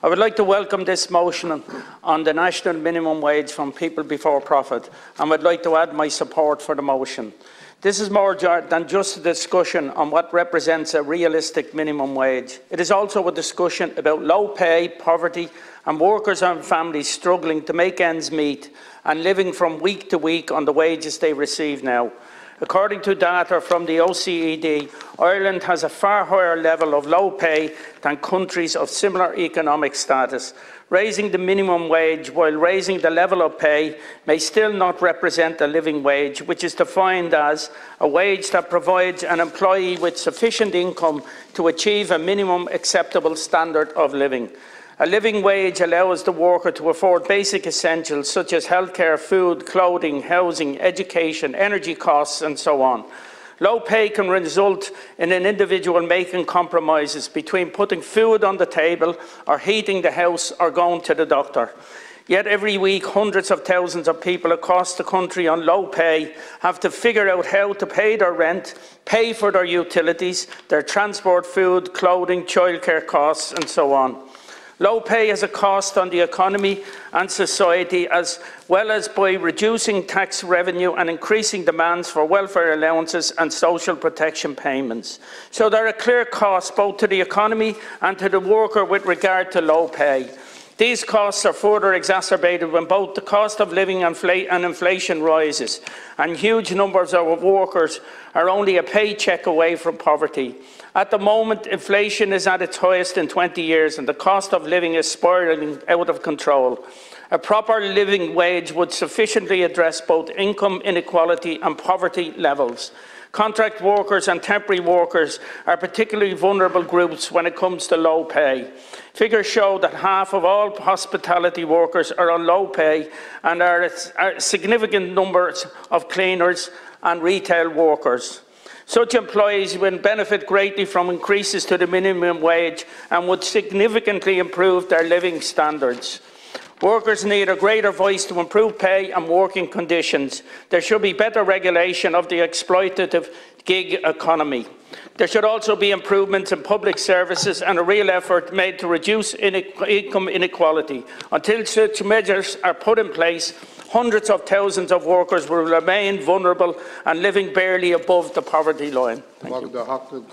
I would like to welcome this motion on the national minimum wage from People Before Profit, and would like to add my support for the motion. This is more than just a discussion on what represents a realistic minimum wage. It is also a discussion about low pay, poverty, and workers and families struggling to make ends meet and living from week to week on the wages they receive now. According to data from the OECD, Ireland has a far higher level of low pay than countries of similar economic status. Raising the minimum wage while raising the level of pay may still not represent a living wage, which is defined as a wage that provides an employee with sufficient income to achieve a minimum acceptable standard of living. A living wage allows the worker to afford basic essentials such as healthcare, food, clothing, housing, education, energy costs, and so on. Low pay can result in an individual making compromises between putting food on the table or heating the house or going to the doctor. Yet every week, hundreds of thousands of people across the country on low pay have to figure out how to pay their rent, pay for their utilities, their transport, food, clothing, childcare costs, and so on. Low pay has a cost on the economy and society, as well as by reducing tax revenue and increasing demands for welfare allowances and social protection payments. So there are clear costs both to the economy and to the worker with regard to low pay. These costs are further exacerbated when both the cost of living and inflation rises, and huge numbers of workers are only a paycheck away from poverty. At the moment, inflation is at its highest in 20 years, and the cost of living is spiralling out of control. A proper living wage would sufficiently address both income inequality and poverty levels. Contract workers and temporary workers are particularly vulnerable groups when it comes to low pay. Figures show that half of all hospitality workers are on low pay, and are significant numbers of cleaners and retail workers. Such employees will benefit greatly from increases to the minimum wage and would significantly improve their living standards. Workers need a greater voice to improve pay and working conditions. There should be better regulation of the exploitative gig economy. There should also be improvements in public services and a real effort made to reduce income inequality. Until such measures are put in place, hundreds of thousands of workers will remain vulnerable and living barely above the poverty line. Thank you.